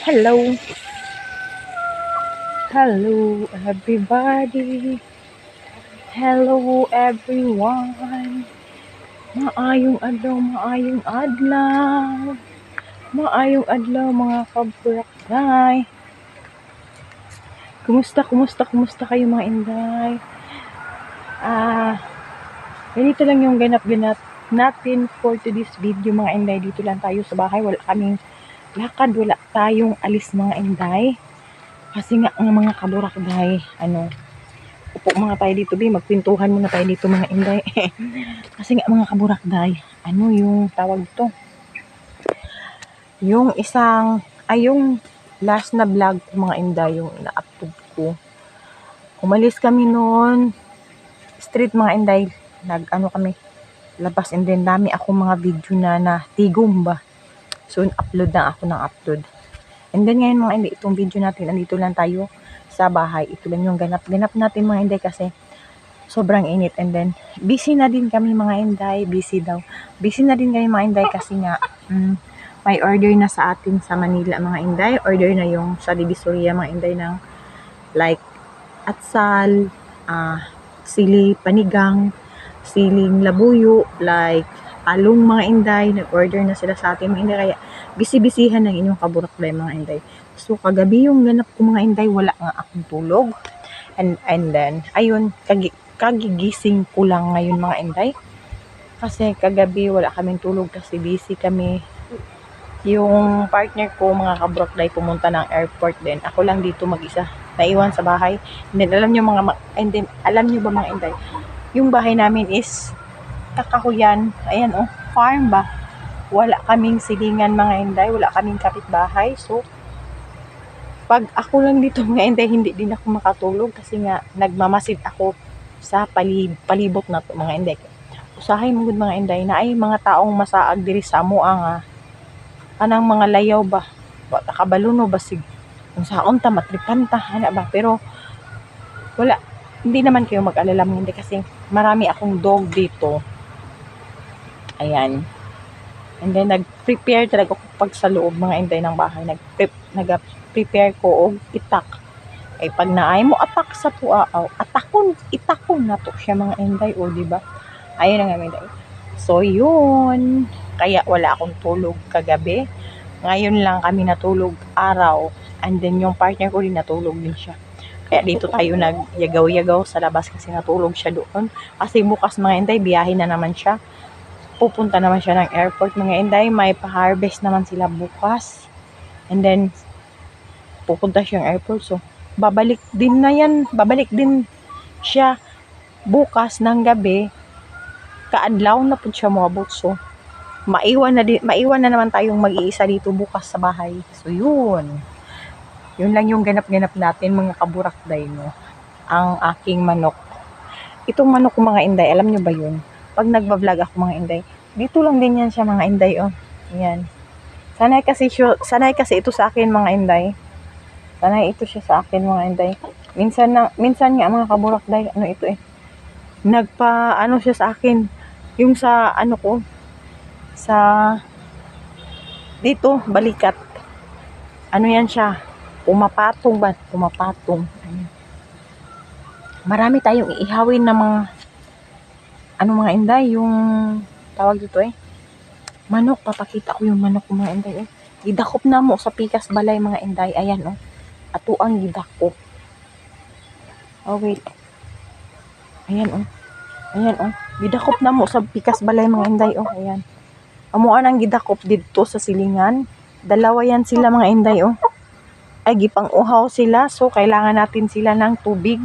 Hello. Hello everybody. Hello everyone. Maayong adlaw, maayong adlaw. Maayong adlaw mga kaburakday. Kumusta kayo mga inday? Ganito lang yung ganap-ganap natin for today's video mga inday. Dito lang tayo sa bahay. Wala kaming lakad, wala tayong alis mga inday. Kasi nga ang mga kaburakday, upo mga tayo dito, magpintuhan muna tayo dito mga inday. Kasi nga mga kaburakday, yung tawag to? Yung yung last na vlog ko mga inday, yung na-upload ko. Umalis kami noon, street mga inday, kami, labas, and then dami ako mga video na tigom ba. So, upload na ako ng upload. And then ngayon mga inday, itong video natin, andito lang tayo sa bahay. Ito lang yung ganap natin mga inday kasi sobrang init. And then, busy na din kami mga inday. Busy na din kami mga inday kasi nga, may order na sa atin sa Manila mga inday. Order na yung sa Divisoria mga inday ng like atsal, sili panigang, siling labuyo, like along mga inday. Nag-order na sila sa atin mga inday. Kaya busy-busyhan ng inyong kaburakday mga inday. So kagabi yung ganap ko mga inday, wala nga akong tulog. And then, ayun, kagigising ko lang ngayon mga inday. Kasi kagabi wala kaming tulog kasi busy kami. Yung partner ko mga kaburakday pumunta ng airport din. Ako lang dito mag-isa, naiwan sa bahay. And then alam nyo ba mga inday, yung bahay namin is kakahuyan. Ayan farm ba? Wala kaming silingan mga inday, wala kaming kapitbahay. So pag ako lang dito mga inday, hindi din ako makatulog kasi nga nagmamasid ako sa palibot na to mga inday. Usahay mo mga inday na ay mga taong masaag diri sa amoa anang mga layaw ba, kabalo basig kung saon ta matripan ta ba, pero wala, hindi naman kayo mag-alala mga inday kasi marami akong dog dito. Ayan. And then nag-prepare talaga ako pag sa loob mga inday ng bahay. Nag-prepare ko og itak. Ay pag naay mo atak sa tuaaw, itakon na to siya mga inday, di ba? Ayun nga mga inday. So yun, kaya wala akong tulog kagabi. Ngayon lang kami natulog araw. And then yung partner ko din natulog din siya. Kaya dito tayo nagyagaw-yagaw sa labas kasi natulog siya doon. Kasi bukas mga inday, biyahe na naman siya. Pupunta naman siya ng airport mga inday. May pa-harvest naman sila bukas. And then, pupunta siya ng airport. So, babalik din siya bukas ng gabi. Kaadlaw na po siya moabot. So, maiwan na naman tayong mag-iisa dito bukas sa bahay. So, yun. Yun lang yung ganap-ganap natin mga kaburakday, no? Ang aking manok. Itong manok ko mga inday, alam nyo ba yun? Pag nagbablog ako mga inday, dito lang din yan siya mga inday, Ayan. Sanay kasi ito sa akin mga inday. Sanay ito siya sa akin mga inday. Minsan nga mga kaburakday, ito nagpa siya sa akin. Yung sa ko, sa dito, balikat. Yan siya? Pumapatong. Ayan. Marami tayong iihawin na mga mga inday, yung tawag dito manok. Papakita ko yung manok mga inday. Gidakop na mo sa pikas balay mga inday. Ayan ato ang gidakop. Wait. Ayan gidakop na mo sa pikas balay mga inday. Ayan. Amuan ang gidakop dito sa silingan. Dalawa yan sila mga inday. Ay gipang uhaw sila. So kailangan natin sila ng tubig.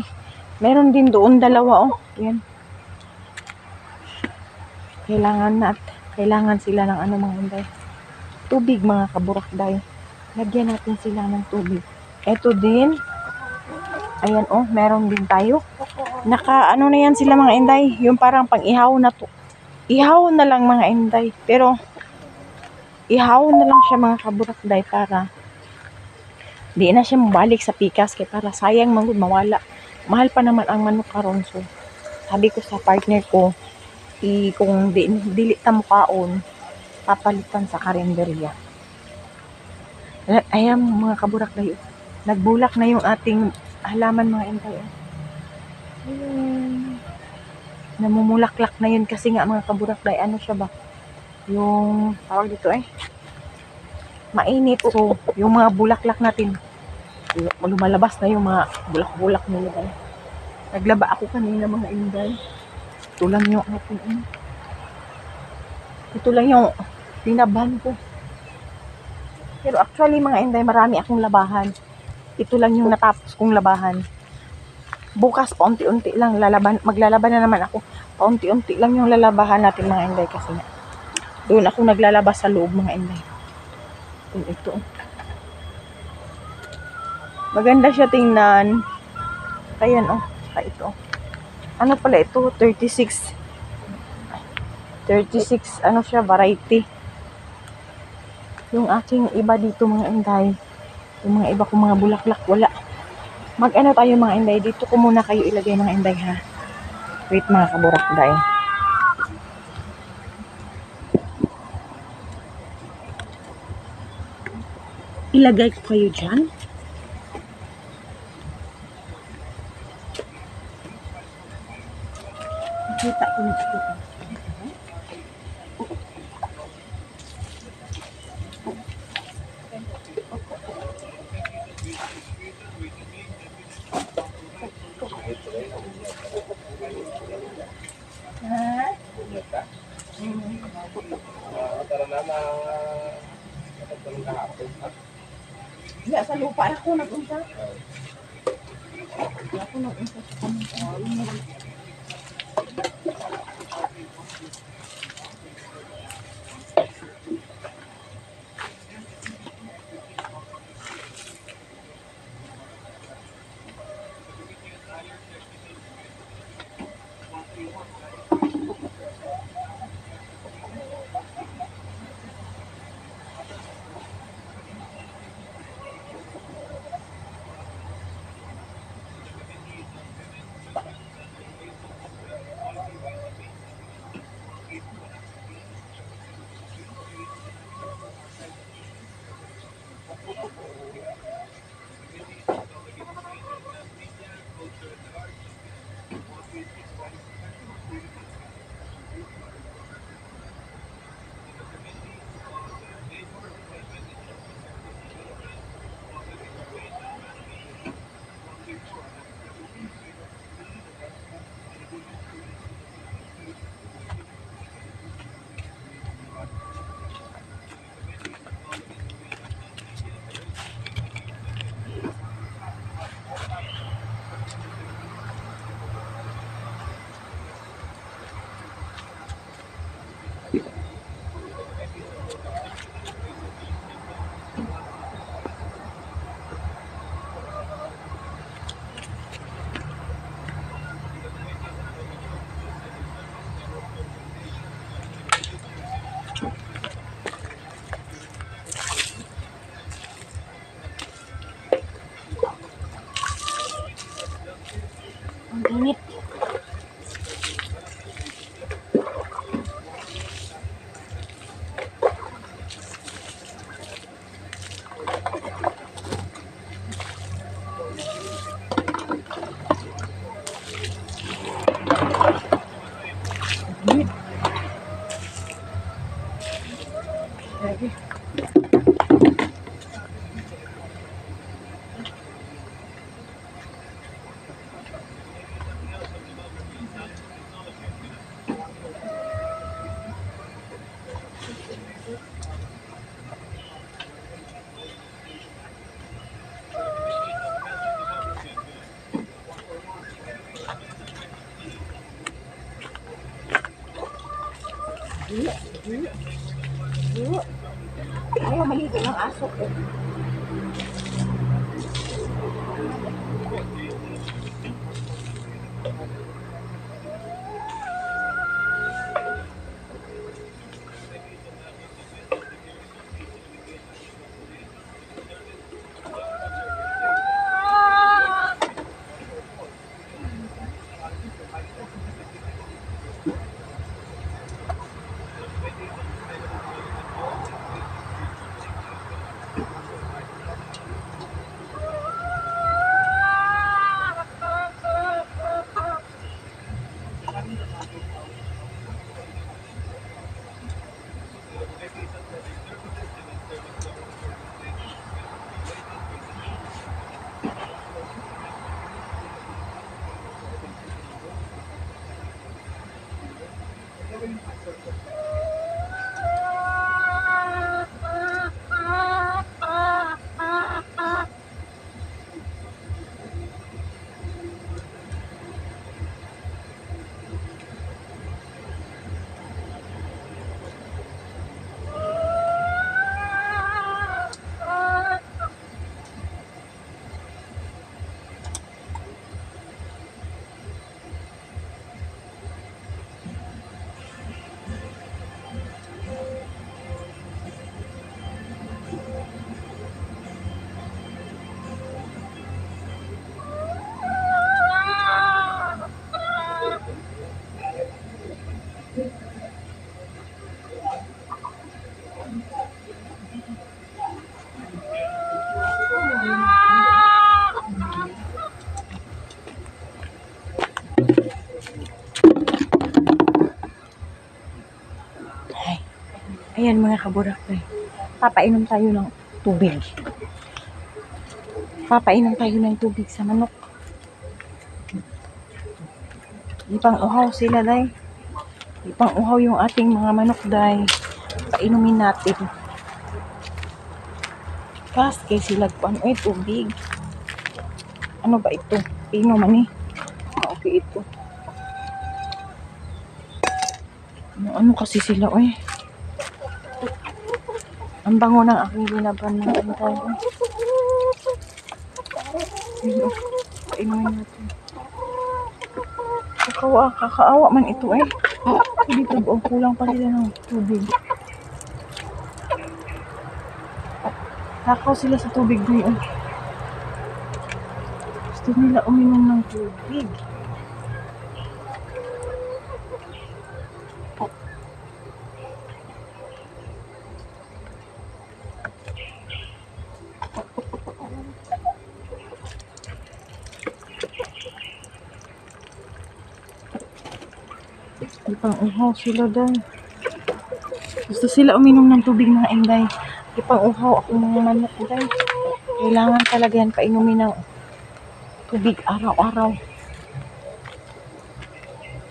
Meron din doon dalawa. Ayan. Kailangan sila ng mga inday. Tubig mga kaburakday. Lagyan natin sila ng tubig. Ito din. Ayan meron din tayo. Na yan sila mga inday. Yung parang pang ihaw na to. Ihaw na lang mga inday. Pero ihaw na lang siya mga kaburakday para di na siya mabalik sa pikas. Kaya para sayang mawala. Mahal pa naman ang manok karon. So sabi ko sa partner ko, kung dili ta mukaon, papalitan sa karinderya. Ayan mga kaburaklay, nagbulak na yung ating halaman mga inday. Ayun. Namumulaklak na yun kasi nga mga kaburaklay, ano siya ba? Yung tawag dito mainit. So, yung mga bulaklak natin, lumalabas na yung mga bulak-bulak nila. Naglaba ako kanina mga inday. Ito lang yung ating ito lang yung tinaban ko. Pero actually mga inday, marami akong labahan. Ito lang yung natapos kong labahan. Bukas paunti-unti lang maglalaban na naman ako. Paunti-unti lang yung lalabahan natin mga inday kasi nga doon ako naglalabas sa loob mga inday. Ito. Maganda siya tingnan. Ayan ito. Ano pala ito? 36 ano siya, variety. Yung aking iba dito mga inday, yung mga iba kong mga bulaklak wala. Mag-ano tayo mga inday, dito ko muna kayo ilagay mga inday ha. Wait mga kaburakday. Ilagay ko kayo dyan. Kita ko dito. Ya, sa lupa ako nag-unsa. Ako nag-unsa sa kanila. Ang init. Lagi. Ayaw maligo ng aso ko. Ayan mga kaburakday. Papainom tayo ng tubig. Papainom tayo ng tubig sa manok. Ipang uhaw sila, day. Ipang uhaw yung ating mga manok, day. Painumin natin. Kay sila kuan tubig. Ano ba ito? Pino man eh. Okay ito. Ano kasi sila Ang bango ng aking ginaban ng antay. Painumin natin. Kakaawa man ito Dito kulang pa sila ng tubig. Takaw sila sa tubig ngayon. Gusto nila uminom ng tubig. Ipang uhaw sila dahil. Gusto sila uminom ng tubig mga inday. Ipang uhaw ako mga manok dahil. Kailangan talaga yan painumin ng tubig araw-araw.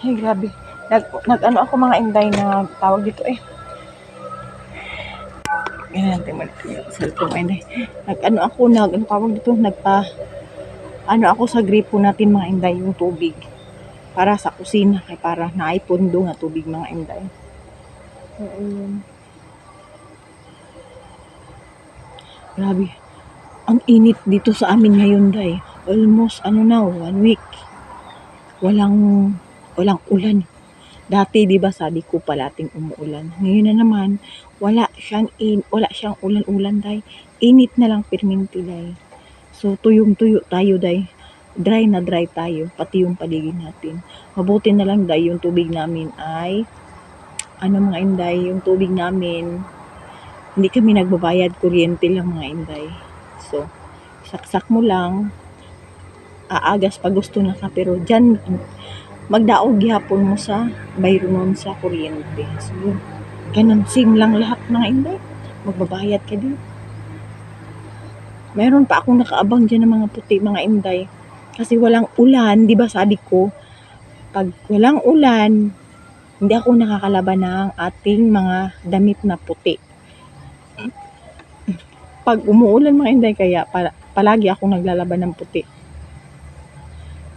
Ay, grabe. Nag-ano ako mga inday na tawag dito Yan natin yung cellphone inday. Ano tawag dito? Ano ako sa gripo natin mga inday yung tubig. Para sa kusina kay para naipundo nga tubig mga inday. Ayun. Grabe. Ang init dito sa amin ngayon, day. Almost 1 week. Walang ulan. Dati 'di ba sabi ko palating umuulan. Ngayon na naman wala siyang ulan-ulan, day. Init na lang perminti, day. So tuyong-tuyo tayo, day. Dry na dry tayo, pati yung paligid natin. Mabuti na lang, day, yung tubig namin ay mga inday, yung tubig namin hindi kami nagbabayad, kuryente lang mga inday. So, saksak mo lang, aagas pag gusto na ka, pero dyan, magdaog gihapon mo sa bayronon sa kuryente. So, ganun, same lang lahat mga inday. Magbabayad ka din. Meron pa akong nakaabang dyan ng mga puti, mga inday. Kasi walang ulan, di ba sabi ko, pag walang ulan, hindi ako nakakalaban ng ating mga damit na puti. Pag umuulan mga inday, kaya palagi akong naglalaban ng puti.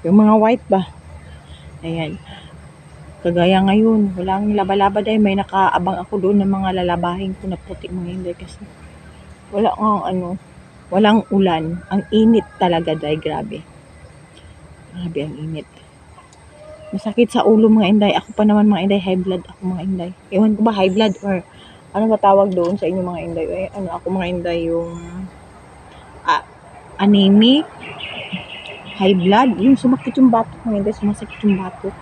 Yung mga white ba? Ayan. Kagaya ngayon, walang laba-laba dahil may nakaabang ako doon ng mga lalabahin ko na puti mga inday kasi walang ulan. Ang init talaga dahil grabe. Grabe ang init. Masakit sa ulo mga inday. Ako pa naman mga inday, high blood ako mga inday. Ewan ko ba high blood or ano ba tawag doon sa inyo mga inday? Ako mga inday yung anemic, high blood, yung sumakit yung batok mga inday, sumasakit yung batok.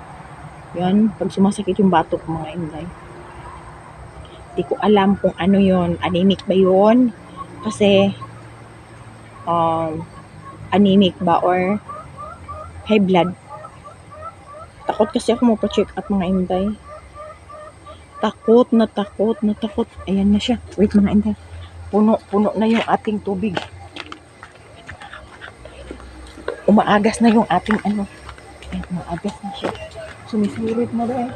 Yan, pag sumasakit yung batok mga inday. Hindi ko alam kung ano yon, anemic ba yon? Kasi anemic ba or high blood? Takot kasi ako magpa-check up mga inday. Takot. Ayan na siya. Wait mga inday. Puno na yung ating tubig. Umaagas na yung ating Ayan, umaagas na siya. Sumisirit na rin.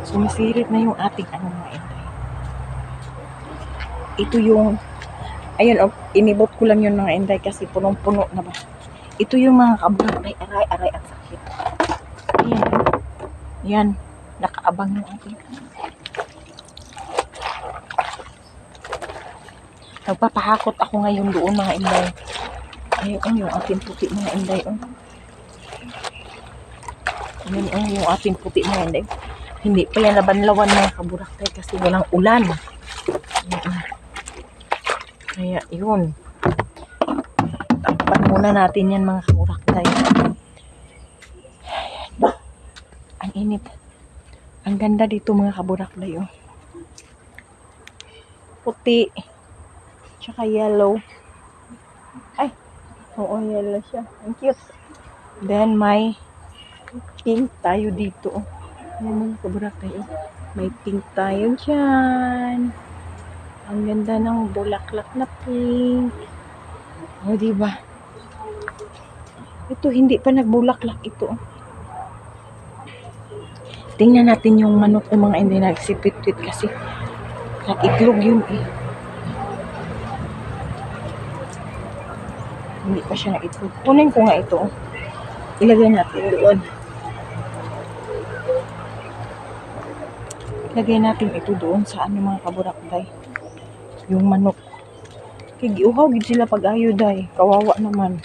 Sumisirit na yung ating mga inday. Ito yung inibot ko lang yun mga inday kasi punong-puno na ba. Ito yung mga kaburakday, aray ang sakit. Yan, nakaabang yung ating. Nagpapahakot ako ngayon doon mga inday. Ayun yung ating puti mga inday. Ayun yung ating puti mga inday. Hindi pa yan laban-lawan mga kaburakday kasi walang ulan. Kaya yun. Takpan muna natin yan mga kaburakday. Ang init. Ang ganda dito mga kaburakday. Puti. Tsaka yellow. Oo, yellow siya. Ang cute. Then may Pink tayo dito. Ayan mga kaburakday. May pink tayo dyan. Ang ganda ng bulaklak na pink. O, diba? Ito, hindi pa nagbulaklak ito. Tingnan natin yung manok ko mga hindi nagsipit-pit kasi nag-itlog yun eh. Hindi pa siya nag-itlog. Kunin ko nga ito. Ilagay natin doon. Ilagay natin ito doon sa mga kaburakday. Yung manok. Kigiuhaw gid sila pag-ayo day. Kawawa naman.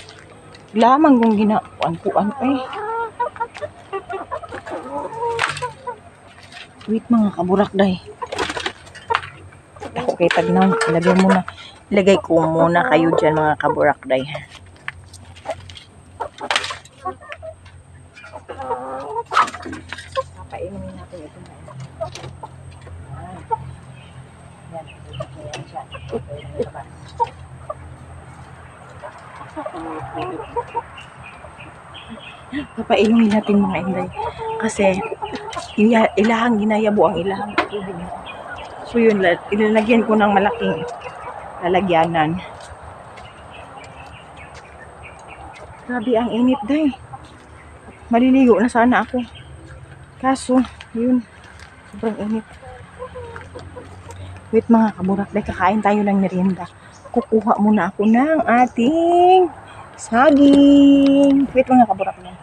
Lamang kung ginakuan eh. Wait mga kaburakday. Ako kay tagnaw. Ilagay ko muna kayo dyan mga kaburakday. Papainumin natin ito na. Papainumin natin mga inday. Kasi ilahang ginayabo ang ilahang tubig. So yun, ilalagyan ko ng malaking lalagyanan. Grabe ang init day. Maliligo na sana ako. Kaso, yun, sobrang init. Wait mga kaburakday, kakain tayo ng merienda. Kukuha muna ako ng ating saging. Wait mga kaburakday.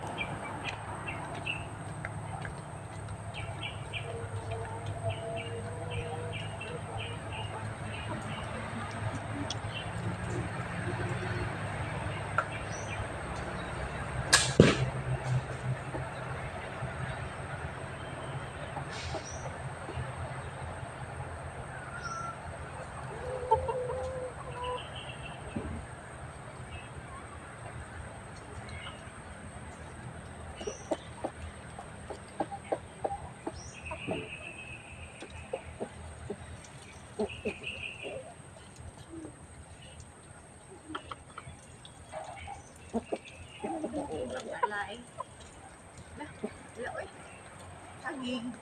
Saging.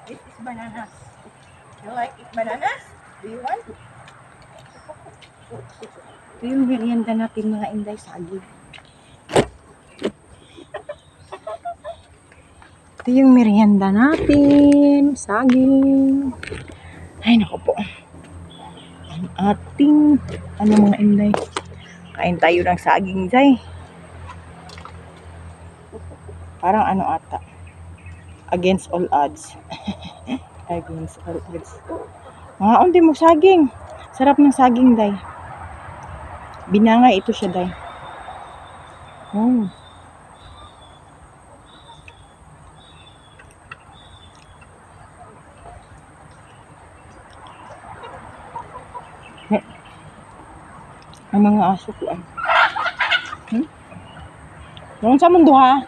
This is bananas. You like eat bananas? Do you want? Ito yung merienda natin mga inday, saging. Ito yung merienda natin, saging. Ay naku po. Ang ating mga inday. Kain tayo ng saging day. Parang ata. Against all odds. Against all odds. Mga undi mo saging. Sarap ng saging day. Binangay ito siya day. Ang mga aso ko ay. Doon sa mundo ha.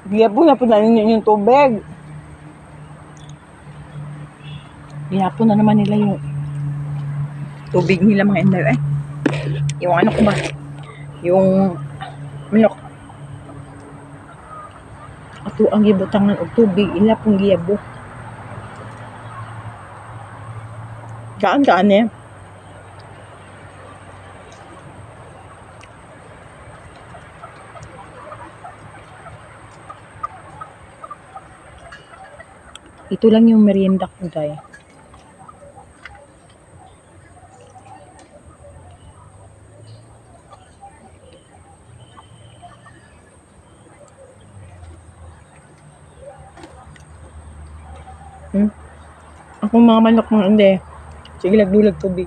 Giyapon na po na yung tubig. Giyapon na naman nila yung tubig nila mga inday. Yung ano ko ba? Yung manok. Ato ang gibutangan og tubig. Ila pong giyabo. Kaan eh. Ito lang yung merienda ko day. Akong mga manok mga hindi. Sige lagdulag tubig.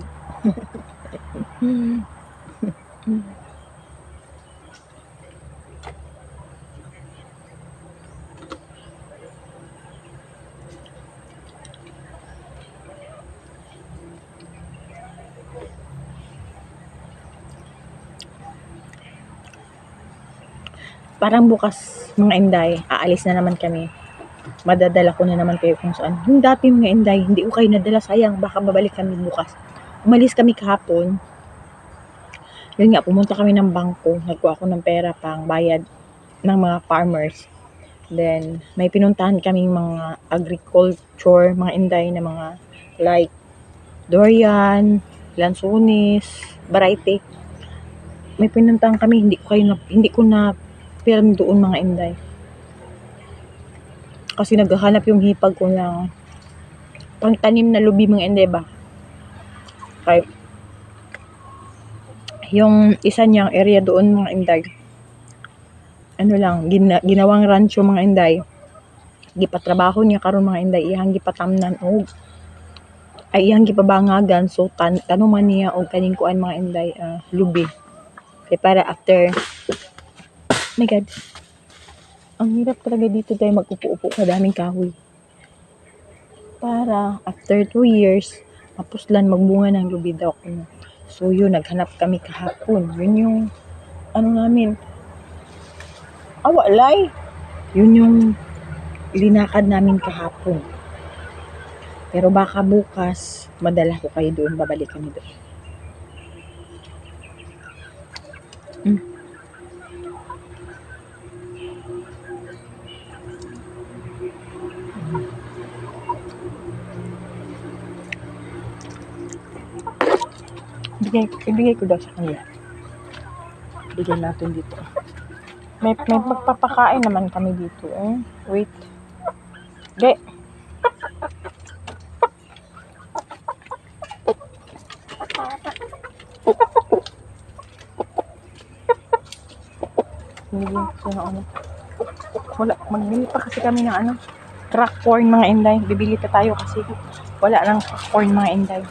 Parang bukas mga inday, aalis na naman kami. Madadala ko na naman kayo kung saan. Yung dati mga inday, hindi ko kayo nadala, sayang, baka babalik kami bukas. Umalis kami kahapon. Yun nga, pumunta kami ng bangko. Nagkuha ako ng pera pang bayad ng mga farmers. Then, may pinuntahan kaming mga agriculture, mga inday na mga like durian, lansones, variety. May pinuntahan kami, hindi ko na film doon mga inday. Kasi naghahanap yung hipag ko ng pangtanim na lubi mga inday ba. Kaya yung isa niyang area doon mga inday, ano lang, ginawang rancho mga inday. Gipatrabaho niya karon mga inday, iyang gipatamnan og ay iyang gipabangagan, so tanuman niya og kaning kuan mga inday, lubi. Kaya para after, oh my god, ang hirap talaga dito tayo mag-upo-upo ka, daming kahoy. Para after 2 years, mapuslan magbunga ng lubi daw. So yun, naghanap kami kahapon. Yun yung ano namin. Walay. Yun yung linakad namin kahapon. Pero baka bukas, madala ko kayo doon, babalik kami doon. Ibigay ko daw sa kanila. Bigyan natin dito. May magpapakain naman kami dito eh. Wait. De. Bigyan ko na ano. Wala, magbili pa kasi kami ng ano. Crack corn mga inday. Bibili pa tayo kasi wala nang crack corn mga inday.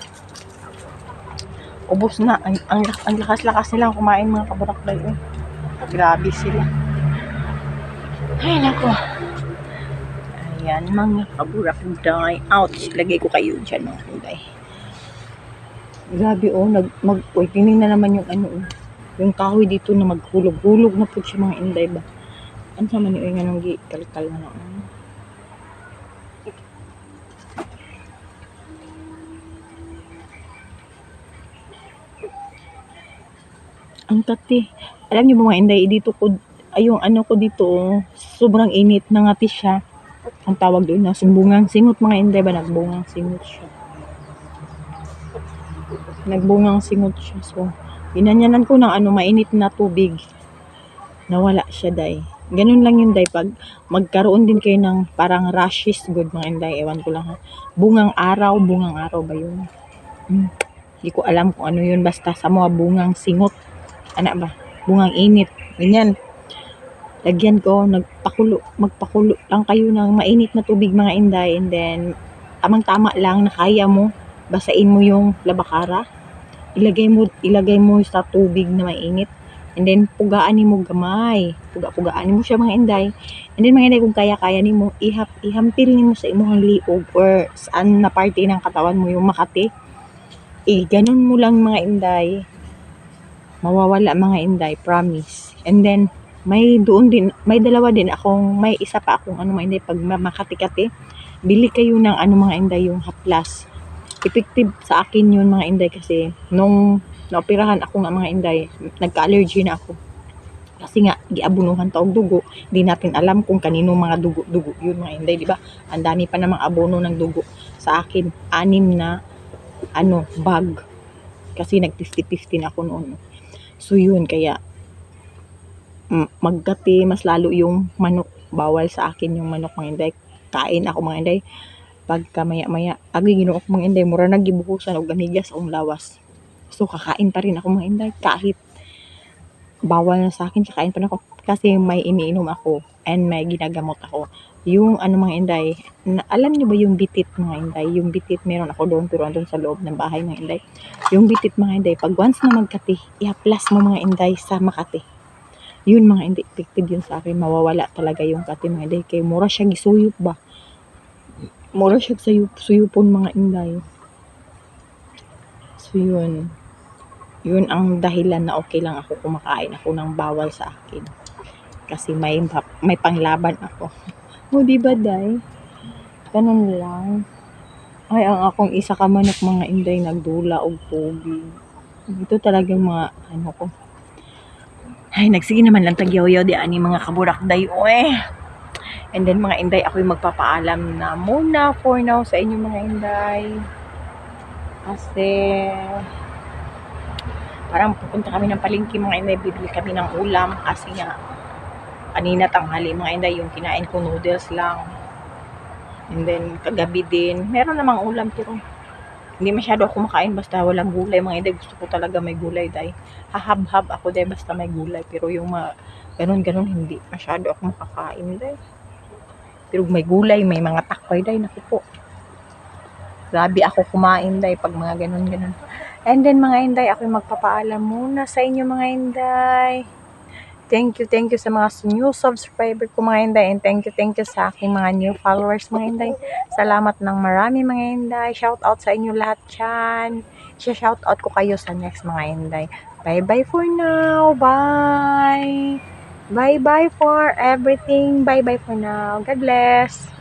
Ubos na. Ang lakas-lakas nilang kumain mga kaburaklay eh. Grabe sila. Ay nako. Ayan mga kaburaklay. Ouch. Lagay ko kayo dyan mga inday. Grabe oh. Tingnan na naman yung ano oh. Yung kahoy dito na maghulog-hulog na po siya mga inday ba. Ano sa maniyo nga nang kalkal na lang. Ang kati. Alam niyo mga inday, dito ko, yung ano ko dito, sobrang init na ngati siya. Ang tawag doon na bungang singot mga inday ba, nagbungang singot siya. Nagbungang singot siya. So, ginanyanan ko ng ano, mainit na tubig. Nawala siya day. Ganun lang yun day, pag magkaroon din kayo ng parang rashes, good mga inday, ewan ko lang ha. Bungang araw ba yun? Hindi ko alam kung ano yun, basta sa mga bungang singot. Ano ba? Bungang init. Ganyan. Lagyan ko, magpakulo lang kayo ng mainit na tubig mga inday, and then tamang-tama lang na kaya mo, basain mo yung labakara. Ilagay mo sa tubig na mainit. And then pugaan mo gamay. Pugaan mo siya mga inday. And then mga inday, kung kaya nimo, ihampil nimo sa imong liog or saan na parte ng katawan mo yung makati. Ganun mo lang mga inday. Mawawala mga inday, promise. And then may dalawa din akong, may isa pa akong ano mga inday, pag makati-kati, bili kayo ng ano mga inday, yung haplas. Effective sa akin yun mga inday, kasi nung naoperahan ako nga mga inday, nagka-allergy na ako. Kasi nga, giabunuhan taog dugo. Hindi natin alam kung kanino mga dugo yun mga inday, di ba? Ang dami pa namang abono ng dugo. Sa akin, 6 na bag. Kasi nag-50-50 na ako noon. So yun, kaya magkati mas lalo yung manok. Bawal sa akin yung manok mga inday. Kain ako mga inday. Pagka maya-maya, ginuok mga inday, mura nagibuhusan og ganigas ang lawas. So kakain pa rin ako mga inday, kahit bawal na sa akin, kakain pa rin ako kasi may iniinom ako and may ginagamot ako. Yung mga inday, alam niyo ba yung bitit mga inday? Yung bitit meron ako doon, pero andun sa loob ng bahay mga inday. Yung bitit mga inday, pag once na magkati, i-haplas mo mga inday sa makati. Yun mga inday, effective yun sa akin. Mawawala talaga yung kati mga inday. Kaya mura siya gisuyop ba? Mura siya suyupon mga inday. So yun. Yun ang dahilan na okay lang ako kumakain ako ng bawal sa akin. Kasi may panglaban ako. O diba day? Ganun lang. Ay, ang akong isa ka manok mga inday, nagdula og tubig. Ito talagang mga ano ko. Ay, nagsige naman lang tagyaw-yaw di ani mga kaburakday oy. And then mga inday, ako'y magpapaalam na muna for now sa inyo mga inday. Kasi parang pupunta kami ng palengke mga inday, bibili kami ng ulam kasi nga kanina tanghali mga inday yung kinain ko noodles lang. And then kagabi din, meron namang ulam pero hindi masyado ako makain basta walang gulay mga inday. Gusto ko talaga may gulay day. Hahab-hab ako day basta may gulay. Pero yung mga ganun-ganun hindi masyado ako makakain day. Pero may gulay, may mga takpay day. Naku po. Grabe ako kumain day pag mga ganun-ganun. And then mga inday, ako magpapaalam muna sa inyo mga inday. Thank you sa mga new subscriber ko mga inday. And thank you sa aking mga new followers mga inday. Salamat ng marami mga inday. Shout out sa inyo lahat dyan. Shout out ko kayo sa next mga inday. Bye bye for now. Bye. Bye bye for everything. Bye bye for now. God bless.